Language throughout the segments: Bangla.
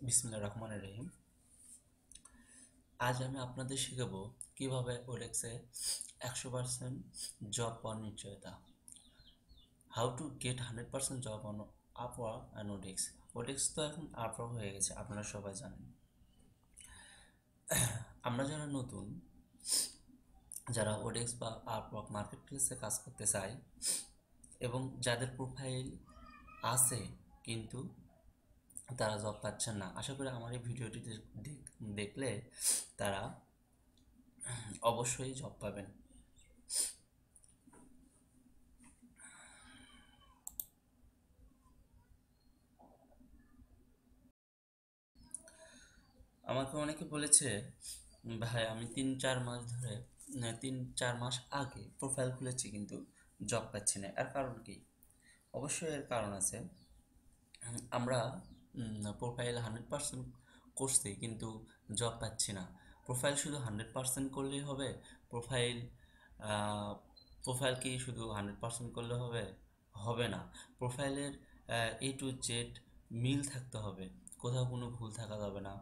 বিসমিল্লাহির রহমানির রহিম। আজ আমি আপনাদের শেখাবো কিভাবে ওডেক্সে 100% জব পাওয়ার নিশ্চয়তা। How to get 100% job on Upwork and ওডেক্স। ওডেক্স তো এখন আপওয়ার্ক হয়ে গেছে, আপনারা সবাই জানেন। আমরা যারা নতুন, যারা ওডেক্স বা আপওয়ার্ক মার্কেট প্লেসে কাজ করতে চাই এবং যাদের প্রোফাইল আছে কিন্তু তারা জব পাচ্ছেন না, আশা করি আমার এই ভিডিওটি দেখলে তারা অবশ্যই জব পাবেন। আমাকে অনেকে বলেছে, ভাই আমি 3-4 মাস ধরে 3-4 মাস আগে প্রোফাইল খুলেছি কিন্তু জব পাচ্ছি না, এর কারণ কি? অবশ্যই এর কারণ আছে। আমরা প্রোফাইল 100% করছি কিন্তু জব পাচ্ছি না। প্রোফাইল শুধু 100% করলেই হবে? প্রোফাইল প্রোফাইল কি শুধু 100% করলে হবে? হবে না। প্রোফাইলের A to Z মিল থাকতে হবে, কোথাও কোনো ভুল থাকা যাবে না।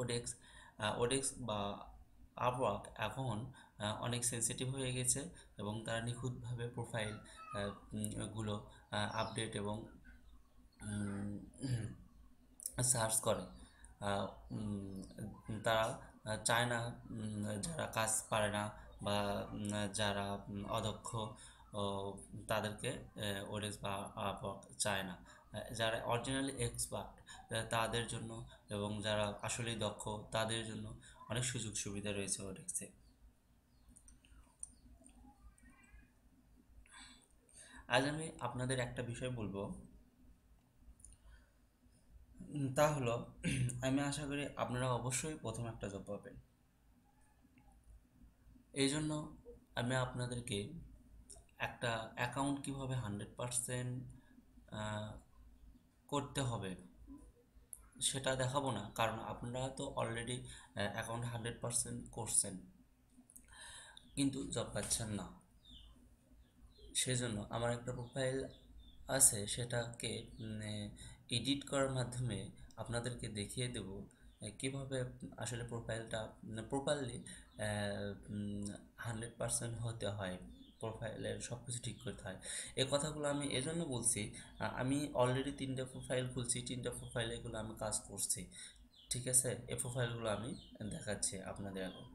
ওডেক্স ওডেক্স বা আপওয়ার্ক এখন অনেক সেনসিটিভ হয়ে গেছে এবং তারা নিখুঁতভাবে প্রোফাইল গুলো আপডেট এবং সার্চ করে। আহ, তারা চায় না যারা কাজ পারে না বা যারা অদক্ষ, ও, তাদেরকে ওডেক্স বা আপওয়ার্ক চায় না। যারা অরিজিনালি এক্সপার্ট তাদের জন্য এবং যারা আসলেই দক্ষ তাদের জন্য অনেক সুযোগ সুবিধা রয়েছে ওডেক্সে। আজ আমি আপনাদের একটা বিষয় বলবো, তা হলো আমি আশা করি আপনারা অবশ্যই প্রথম একটা জব পাবেন। এই জন্য আমি আপনাদেরকে একটা অ্যাকাউন্ট কিভাবে 100% করতে হবে সেটা দেখাবো না, কারণ আপনারা তো অলরেডি অ্যাকাউন্ট 100% করছেন কিন্তু জব পাচ্ছেন না। সেজন্য আমার একটা প্রোফাইল আছে, সেটাকে এডিট করার মাধ্যমে আপনাদেরকে দেখিয়ে দেব কীভাবে আসলে প্রোফাইলটা প্রপারলি 100% হতে হয়, প্রোফাইলের সব কিছু ঠিক করতে হয়। এই কথাগুলো আমি এজন্য বলছি, আমি অলরেডি 3টা প্রোফাইল খুলছি, 3টা প্রোফাইলে এগুলো আমি কাজ করছি। ঠিক আছে, এই প্রোফাইলগুলো আমি দেখাচ্ছি আপনাদের এখন।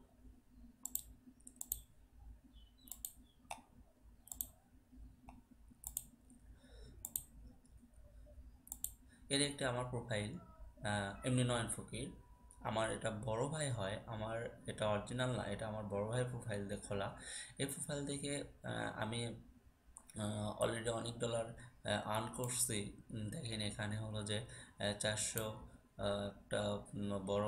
এর একটি আমার প্রোফাইল, এমনি নয়ন ফকির। আমার এটা বড় ভাই হয়, আমার এটা অরিজিনাল না, এটা আমার বড় ভাইয়ের প্রোফাইল দিয়ে খোলা। এই প্রোফাইল থেকে আমি অলরেডি অনেক ডলার আর্ন করছি। দেখেন এখানে হলো যে 400, একটা বড়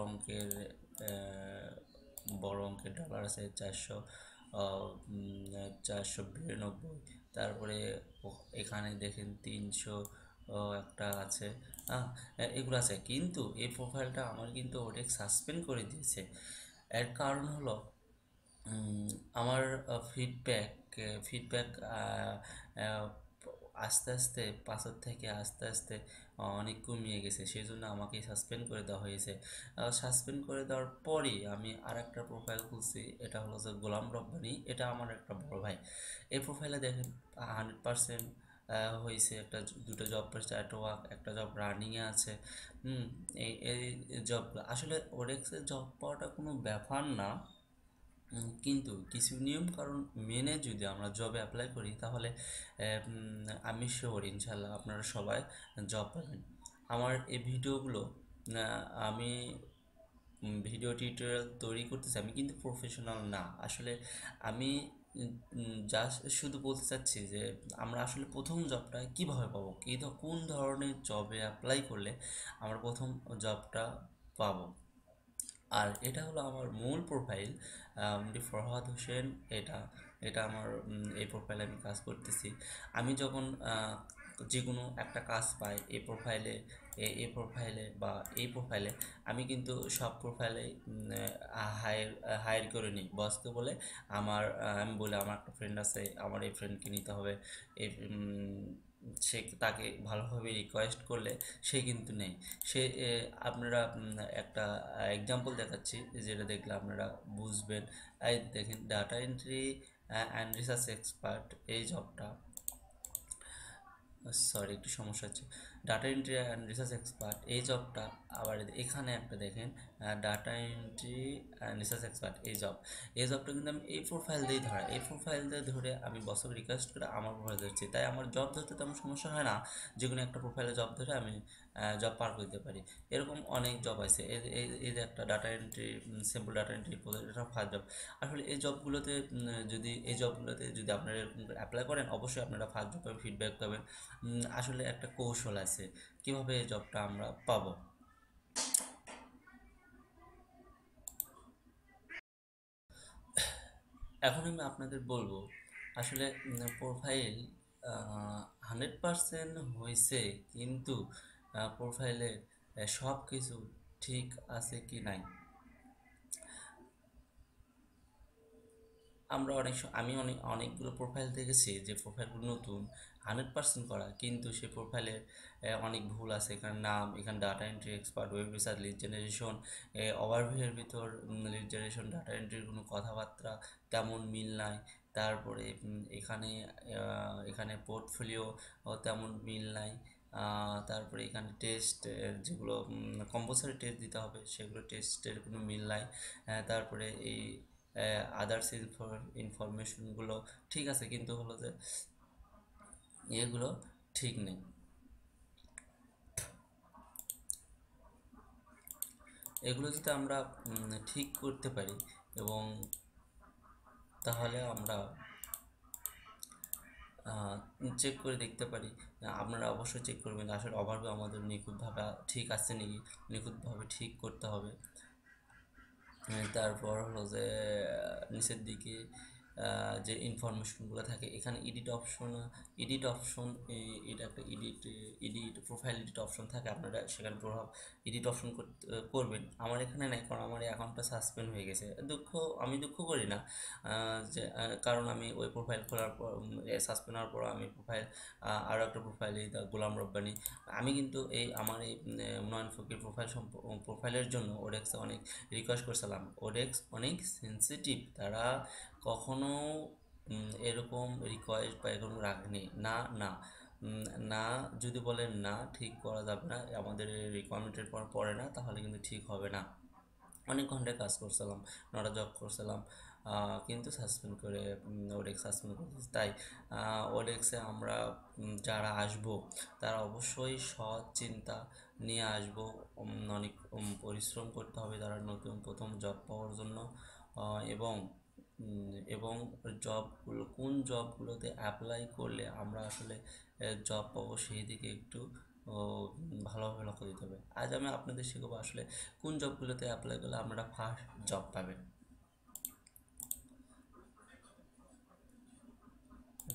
অঙ্কের ডলার আছে 400, 492। তারপরে এখানে দেখেন 300 একটা আছে। হ্যাঁ, এগুলো আছে কিন্তু এই প্রোফাইলটা আমার কিন্তু ওটা সাসপেন্ড করে দিয়েছে। এর কারণ হলো আমার ফিডব্যাক ফিডব্যাক আস্তে আস্তে 5 থেকে আস্তে আস্তে অনেক কমিয়ে গেছে, সেই জন্য আমাকে সাসপেন্ড করে দেওয়া হয়েছে। সাসপেন্ড করে দেওয়ার পরই আমি আর একটা প্রোফাইল খুলছি, এটা হলো যে গোলাম রব্বানি, এটা আমার একটা বড় ভাই। এই প্রোফাইলে দেখেন 100% হয়েছে, একটা দুটো জব পেয়েছে, একটা জব রানিংয়ে আছে। এই এই জব আসলে ওডেক্সের জব পাওয়াটা কোনো ব্যাপার না, কিন্তু কিছু নিয়ম কারণ মেনে যদি আমরা জবে অ্যাপ্লাই করি তাহলে আমি শিওর ইনশাল্লাহ আপনারা সবাই জব পাবেন। আমার এই ভিডিওগুলো আমি ভিডিও টিউটোরিয়াল তৈরি করতেছি, আমি কিন্তু প্রফেশনাল না আসলে। আমি জাস্ট শুধু বলতে চাচ্ছি যে আমরা আসলে প্রথম জবটা কীভাবে পাবো, কোন ধরনের জবে অ্যাপ্লাই করলে আমরা প্রথম জবটা পাবো। আর এটা হলো আমার মূল প্রোফাইল, ফরহাদ হোসেন। এটা এটা আমার এই প্রোফাইলে আমি কাজ করতেছি। আমি যখন যে কোনো একটা কাজ পাই এই প্রোফাইলে আমি কিন্তু সব প্রোফাইলে হায়ার করে নিই বসকে বলে। আমি বলে আমার একটা ফ্রেন্ড আছে, আমার এই ফ্রেন্ডকে নিতে হবে, এই সে তাকে ভালোভাবে রিকোয়েস্ট করলে সে কিন্তু নেই। সে আপনারা একটা এক্সাম্পল দেখাচ্ছি, যেটা দেখলে আপনারা বুঝবেন। এই দেখেন, data entry and research expert এই জবটা, সরি একটু সমস্যা হচ্ছে, data entry and research expert এই জবটা। আবার এখানে একটা দেখেন, data entry and research expert এই জবটা কিন্তু আমি এই প্রোফাইল দিয়েই ধরা, এই প্রোফাইল দিয়ে ধরে আমি বসকে রিকোয়েস্ট করে আমার প্রোফাইল ধরছি, তাই আমার জব ধরতে তেমন সমস্যা হয় না। যে কোনো একটা প্রোফাইলে জব ধরে আমি জব পার করতে পারি। এরকম অনেক জব আছে। এই যে একটা data entry, simple data entry, এটা ফার্স্ট জব। আসলে এই জবগুলোতে যদি আপনারা এরকম অ্যাপ্লাই করেন, অবশ্যই আপনারা ফার্স্ট জব পাবেন, ফিডব্যাক পাবেন। আসলে একটা কৌশল আছে কিভাবে এই জবটা আমরা পাবো। এখন আমি আপনাদের বলবো, আসলে প্রোফাইল 100% হয়েছে, কিন্তু প্রোফাইলে সব কিছু ঠিক আছে কি নাই। আমি অনেকগুলো প্রোফাইল দেখেছি যে প্রোফাইলগুলো নতুন, 100% করা, কিন্তু সেই প্রোফাইলের অনেক ভুল আছে। এখানে নাম, এখানে data entry expert, web research, lead generation, ওভারভিউয়ের ভিতর লিড জেনারেশন, ডাটা এন্ট্রির কোনো কথাবার্তা তেমন মিল নাই। তারপরে এখানে পোর্টফোলিও তেমন মিল নাই। তারপরে এখানে টেস্ট, যেগুলো কম্পালসারি টেস্ট দিতে হবে, সেগুলো টেস্টের কোনো মিল নাই। তারপরে এই আদার্স ইনফরমেশনগুলো ঠিক আছে, কিন্তু হলো যে এগুলো ঠিক নেই। এগুলো যদি আমরা ঠিক করতে পারি, এবং তাহলে আমরা চেক করে দেখতে পারি। আপনারা অবশ্যই চেক করবেন আসলে ওভারভিউ আমাদের নিখুঁতভাবে ঠিক আছে নাকি, নিখুঁতভাবে ঠিক করতে হবে। তারপর হলো যে নিচের দিকে যে ইনফরমেশনগুলো থাকে, এখানে এডিট অপশন, এটা একটা এডিট প্রোফাইল এডিট অপশন থাকে, আপনারা সেখানে এডিট অপশন করবেন। আমার এখানে নাই, কারণ আমার এই অ্যাকাউন্টটা সাসপেন্ড হয়ে গেছে। আমি দুঃখ করি না, কারণ আমি ওই প্রোফাইল খোলার পর, সাসপেন্ড হওয়ার পর আমি আরও একটা প্রোফাইল, এই দ্য গোলাম রব্বানি, আমি কিন্তু আমার এই নয়ন ফকির প্রোফাইলের জন্য ওডেক্সে অনেক রিকোয়েস্ট করছিলাম। ওডেক্স অনেক সেন্সিটিভ, তারা কখনো এরকম রিকোয়েস্ট বা এরকম রাখেনি। না, না, না, যদি বলেন না ঠিক করা যাবে না, আমাদের রিকোয়ারমেন্টের পর পড়ে না, তাহলে কিন্তু ঠিক হবে না। অনেক ঘন্টায় কাজ করছিলাম, নটা জব করছিলাম, কিন্তু সাসপেন্ড করে, ওডেক্স সাসপেন্ড করতেছে। তাই ওডেক্সে আমরা যারা আসবো, তারা অবশ্যই সৎ চিন্তা নিয়ে আসবো। অনেক পরিশ্রম করতে হবে তারা নতুন প্রথম জব পাওয়ার জন্য। এবং কোন জবগুলোতে অ্যাপ্লাই করলে আমরা আসলে জব পাবো, সেই দিকে একটু ও, ভালোভাবে লক্ষ্য দিতে হবে। আজ আমি আপনাদের শেখাবো আসলে কোন জবগুলোতে অ্যাপ্লাই করলে আপনারা ফার্স্ট জব পাবেন।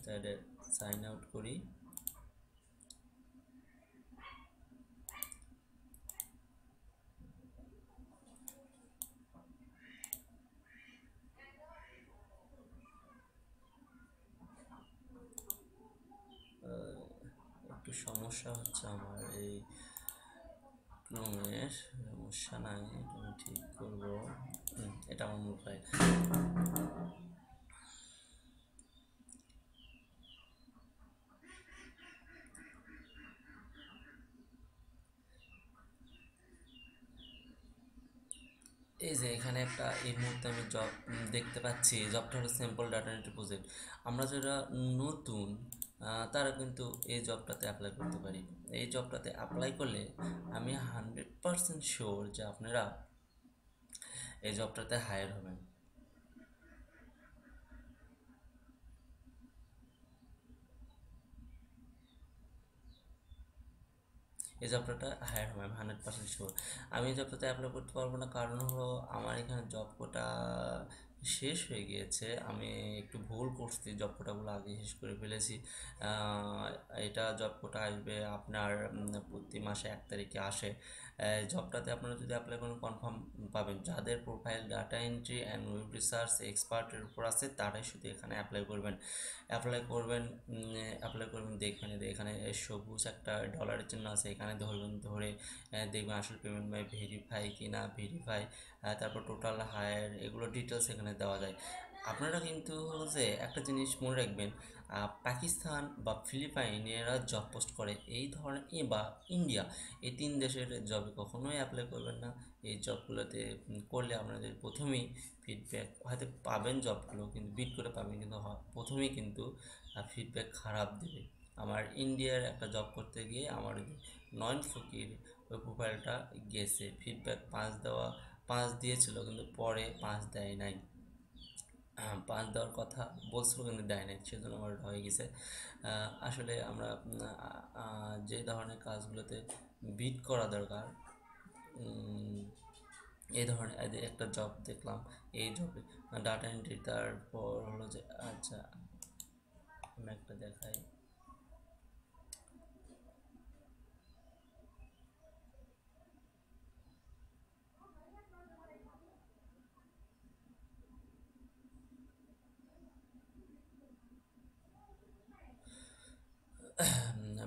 তাহলে সাইন আউট করি। একটু সমস্যা হচ্ছে আমার এই ক্রোমের, সমস্যা নাই, এটা আমি ঠিক করবো। এটা আমার মোবাইল। এই যে এখানে একটা এই মুহূর্তে আমি জব দেখতে পাচ্ছি, জবটা হলো সিম্পল ডাটা এন্ট্রি প্রজেক্ট। আমরা যারা নতুন, তারা কিন্তু এই জবটাতে অ্যাপ্লাই করতে পারি। এই জবটাতে অ্যাপ্লাই করলে আমি 100% শিওর যে আপনারা এই জবটাতে হায়ার হবেন। এই জবটাতে হায়ার হবে, আমি 100% শিওর। আমি এই জবটাতে অ্যাপ্লাই করতে পারবো না, কারণ হলো আমার এখানে জব কোটা শেষ হয়ে গিয়েছে। আমি একটু ভুল করছি, জব কোটাগুলো আগে শেষ করে ফেলেছি। এটা জব কোটা আসবে আপনার প্রতি মাসে 1 তারিখে আসে। জবটাতে আপনারা যদি অ্যাপ্লাই করেন কনফার্ম পাবেন। যাদের profile data entry and web research এক্সপার্টের উপর আছে তারাই শুধু এখানে অ্যাপ্লাই করবেন দেখবেন যে এখানে সবুজ একটা ডলারের চিহ্ন আছে, এখানে ধরবেন, ধরে দেখবেন আসলে পেমেন্ট বাই ভেরিফাই কি না ভেরিফাই, তারপর টোটাল হায়ার, এগুলো ডিটেলস এখানে দেওয়া যায়। আপনারা কিন্তু হলো যে একটা জিনিস মনে রাখবেন, পাকিস্তান বা ফিলিপাইনেরা জব পোস্ট করে এই ধরনের বা ইন্ডিয়া, এই তিন দেশের জবে কখনোই অ্যাপ্লাই করবেন না। এই জবগুলোতে করলে আপনাদের প্রথমেই ফিডব্যাক হয়তো পাবেন, জবগুলো কিন্তু বিট করে পাবেন, কিন্তু প্রথমেই কিন্তু ফিডব্যাক খারাপ দেবে। আমার ইন্ডিয়ার একটা জব করতে গিয়ে আমার নয়ন ফকির ওই প্রোফাইলটা গেছে, ফিডব্যাক 5 দিয়েছিল কিন্তু পরে 5 দেয় নাই। 5 দেওয়ার কথা বলছিল কিন্তু দেয় নাই, সেজন্য আমার হয়ে গেছে। আসলে আমরা যে ধরনের কাজগুলোতে বিট করা দরকার, এই ধরনের একটা জব দেখলাম, এই জবে ডাটা এন্ট্রি, তারপর হলো যে আচ্ছা আমি একটা দেখাই।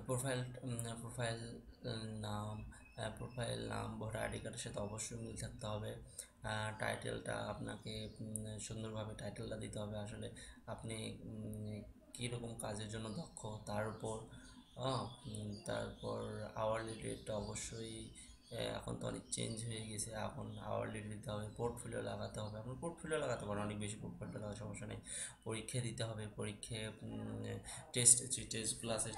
প্রোফাইল প্রোফাইল নাম প্রোফাইল নাম ভোটার আইডি কার্ডের সাথে অবশ্যই মিল থাকতে হবে। টাইটেলটা আপনাকে সুন্দরভাবে টাইটেলটা দিতে হবে, আসলে আপনি কীরকম কাজের জন্য দক্ষ তার উপর। তারপর আওয়ারলি রেটটা অবশ্যই, এখন তো অনেক চেঞ্জ হয়ে গেছে, এখন আওয়ারলি দিতে হবে। পোর্টফোলিও লাগাতে হবে, আপনার পোর্টফোলিও লাগাতে পারেন, অনেক বেশি পোর্টফোলিও লাগার সমস্যা নেই। পরীক্ষা দিতে হবে, পরীক্ষায় টেস্টগুলো আছে,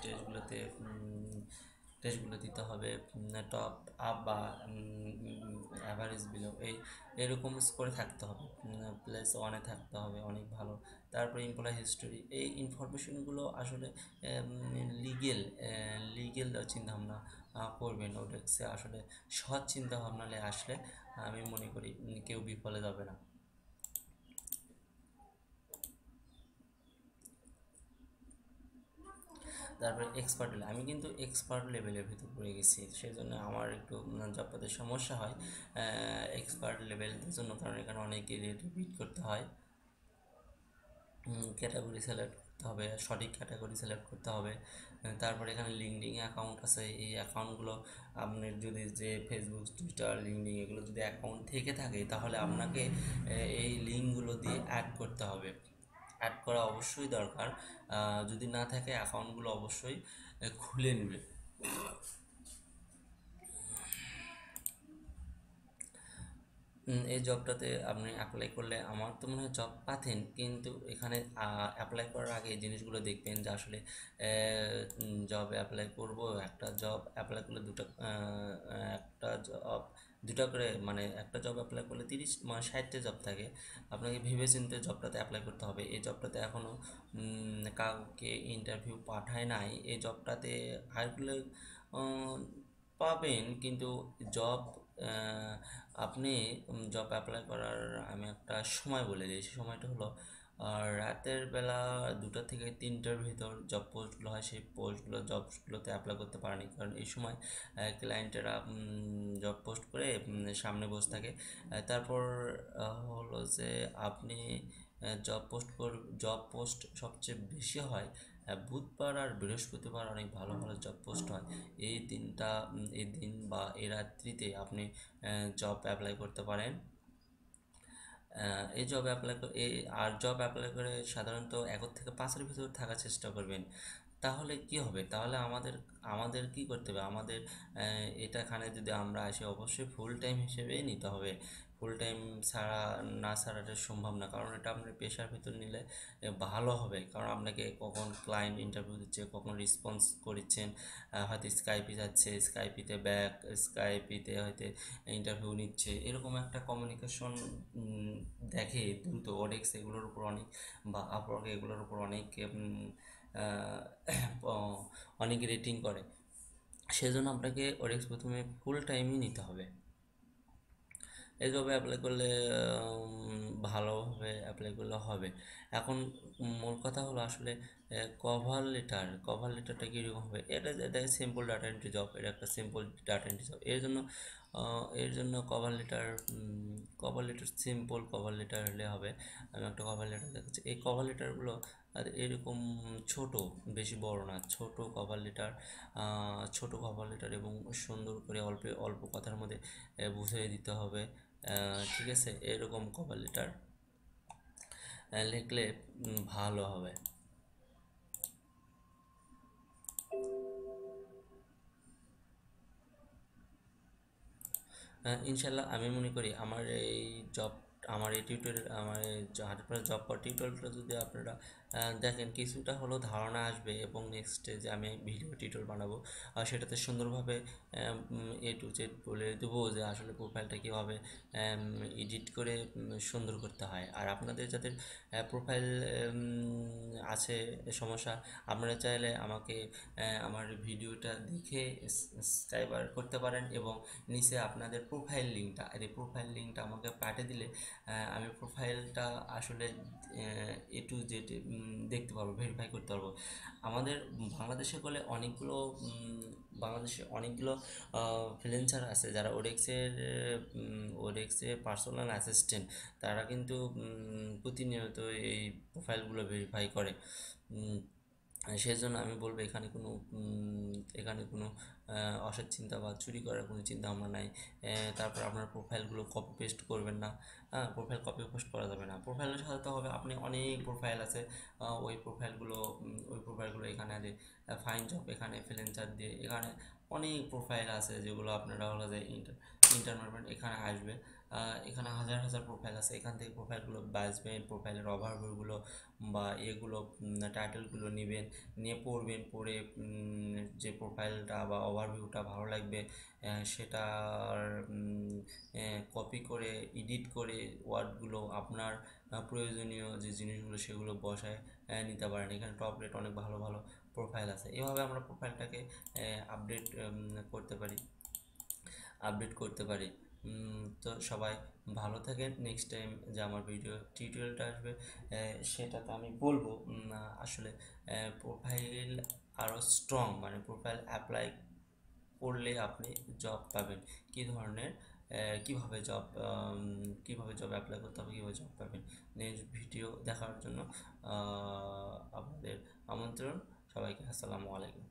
টেস্টগুলো দিতে হবে। টপ আপ বা অ্যাভারেজ বিলো এরকম স্কোরে থাকতে হবে, প্লাস ওয়ানে থাকতে হবে, অনেক ভালো। তারপরে এমপ্লয় হিস্টোরি, এই ইনফরমেশনগুলো আসলে লিগেল লিগেল চিন্তাভাবনা করবেন। ওডেক্সে আসলে সৎ চিন্তাভাবনা নিয়ে আসলে আমি মনে করি কেউ বিফলে যাবে না। তারপরে এক্সপার্ট লেভেল, আমি কিন্তু এক্সপার্ট লেভেলের ভিতর পড়ে গেছি, সেই জন্য আমার একটু জব পেতে সমস্যা হয় এক্সপার্ট লেভেলের জন্য, কারণ এখানে অনেক রেট বিট করতে হয়। ক্যাটাগরি সিলেক্ট করতে হবে, সঠিক ক্যাটাগরি সিলেক্ট করতে হবে। তারপরে এখানে লিঙ্কডিন অ্যাকাউন্ট আছে, এই অ্যাকাউন্টগুলো আপনার যদি যে ফেসবুক, টুইটার, লিঙ্কডিন এগুলো যদি অ্যাকাউন্ট থেকে থাকে তাহলে আপনাকে এই লিঙ্কগুলো দিয়ে অ্যাড করতে হবে, অ্যাড করা অবশ্যই দরকার। যদি না থাকে অ্যাকাউন্টগুলো অবশ্যই খুলে নেবে। এই জবটাতে আপনি অ্যাপ্লাই করলে আমার তো মনে হয় জব পাতেন, কিন্তু এখানে অ্যাপ্লাই করার আগে এই জিনিসগুলো দেখবেন যে আসলে জব অ্যাপ্লাই করব, একটা জব অ্যাপ্লাই করলে একটা জব দুটা করে, মানে একটা জব অ্যাপ্লাই করলে 30 মানে 60টা জব থাকে। আপনাকে ভেবেচিন্তে জবটাতে অ্যাপ্লাই করতে হবে। এই জবটাতে এখনও কাউকে ইন্টারভিউ পাঠায় নাই, এই জবটাতে হায়ার করলে পাবেন, কিন্তু জব আপনি জব অ্যাপ্লাই করার আমি একটা সময় বলে দিই, সেই সময়টা হলো রাতের বেলা 2টা থেকে 3টার ভিতর জব পোস্টগুলো হয়, সেই জবসগুলোতে অ্যাপ্লাই করতে পারেনি, কারণ এই সময় ক্লায়েন্টেরা জব পোস্ট করে সামনে বসে থাকে। তারপর হলো যে আপনি জব পোস্ট সবচেয়ে বেশি হয় বুধবার আর বৃহস্পতিবার, অনেক ভালো ভালো জব পোস্ট হয়। এই দিন বা এই রাত্রিতে আপনি জব অ্যাপ্লাই করতে পারেন। এই জব অ্যাপ্লাই এই আর জব অ্যাপ্লাই করে সাধারণত 1 থেকে 5-এর ভিতর থাকার চেষ্টা করবেন। তাহলে কি হবে, তাহলে আমাদের আমাদের কি করতে হবে, আমাদের এটাখানে যদি আমরা আসি অবশ্যই ফুল টাইম হিসেবেই নিতে হবে। ফুল টাইম ছাড়াটা সম্ভব না, কারণ এটা আপনার পেশার ভিতর নিলে ভালো হবে, কারণ আপনাকে কখন ক্লায়েন্ট ইন্টারভিউ দিচ্ছে, কখন রেসপন্স করছেন, হয়তো স্কাইপে যাচ্ছে, স্কাইপিতে ব্যাক, স্কাইপিতে হয়তো ইন্টারভিউ নিচ্ছে, এরকম একটা কমিউনিকেশন দেখে দ্রুত। ওডেক্স এগুলোর উপর অনেক, বা আপওয়ার্ক এগুলোর উপর অনেক অনেক রেটিং করে, সেজন্য আপনাকে ওডেক্স প্রথমে ফুল টাইমই নিতে হবে। এই জবে অ্যাপ্লাই করলে ভালোভাবে অ্যাপ্লাই করলে হবে। এখন মূল কথা হলো আসলে কভার লেটারটা কীরকম হবে, এটা সিম্পল ডাটা এন্ট্রি জব, এটা একটা সিম্পল ডাটা এন্ট্রি জব, এর জন্য এর জন্য cover letter simple cover letter হলে হবে। আমি একটা কভার লেটার দেখাচ্ছি। এই কভার লেটারগুলো আর এরকম ছোট, বেশি বড় না, ছোট কভার লেটার এবং সুন্দর করে অল্প অল্প কথার মধ্যে বুঝিয়ে দিতে হবে। ঠিক আছে, এরকম কভার লেটার লিখলে ভালো হবে। ইনশাল্লাহ আমি মনে করি জব আমার এই টিউটোরিয়াল আমার 100% জব কর টিউটোরিয়ালটা যদি আপনারা দেখেন, কিছুটা হলেও ধারণা আসবে এবং নেক্সটে যে আমি ভিডিও টিউটোরিয়াল বানাবো সেটাতে সুন্দরভাবে A to Z বলে দেবো যে আসলে প্রোফাইলটা কীভাবে এডিট করে সুন্দর করতে হয়। আর আপনাদের যাদের প্রোফাইল আছে সমস্যা, আপনারা চাইলে আমাকে আমার ভিডিওটা দেখে সাবস্ক্রাইবার করতে পারেন এবং নিচে আপনাদের প্রোফাইল লিঙ্কটা আমাকে পাঠিয়ে দিলে আমি প্রোফাইলটা আসলে A to Z দেখতে পারবো, ভেরিফাই করতে পারবো। আমাদের বাংলাদেশে বলে বাংলাদেশে অনেকগুলো ফ্রিল্যান্সার আছে যারা ওডেক্সের পার্সোনাল অ্যাসিস্ট্যান্ট। তারা কিন্তু প্রতিনিয়ত এই প্রোফাইলগুলো ভেরিফাই করে। সেজন্য আমি বলবো এখানে কোনো অসৎ চিন্তা বা চুরি করার কোনো চিন্তা ভাবনা নাই। তারপর আপনার প্রোফাইলগুলো কপি পেস্ট করবেন না। হ্যাঁ, প্রোফাইল কপি পেস্ট করা যাবে না। প্রোফাইলে সাজাতে হবে, আপনি অনেক প্রোফাইল আছে, ওই প্রোফাইলগুলো এখানে আছে ফাইন জব, এখানে ফ্রিল্যান্সার দিয়ে, এখানে অনেক প্রোফাইল আছে যেগুলো আপনারা হলো যে ইন্টার মারবেন, এখানে আসবে। এখানে হাজার হাজার প্রোফাইল আছে, এখান থেকে প্রোফাইলগুলো বাছবেন, প্রোফাইলের ওভারভিউগুলো বা টাইটেলগুলো নেবেন, নিয়ে পড়বেন, পড়ে যে প্রোফাইলটা বা ওভারভিউটা ভালো লাগবে সেটার কপি করে এডিট করে ওয়ার্ডগুলো আপনার প্রয়োজনীয় যে জিনিসগুলো সেগুলো বসায় নিতে পারেন। এখানে টপ রেট অনেক ভালো ভালো প্রোফাইল আছে। এভাবে আমরা প্রোফাইলটাকে আপডেট করতে পারি আপডেট করতে পারি। তো সবাই ভালো থাকেন। নেক্সট টাইম যে আমার ভিডিও টিউটোরিয়ালটা আসবে সেটাতে আমি বলবো আসলে প্রোফাইল আরও স্ট্রং, মানে প্রোফাইল অ্যাপ্লাই করলে আপনি জব পাবেন, কী ধরনের কীভাবে জব অ্যাপ্লাই করতে হবে, কীভাবে জব পাবেন। নেক্সট ভিডিও দেখার জন্য আপনাদের আমন্ত্রণ। সবাইকে আসসালামু আলাইকুম।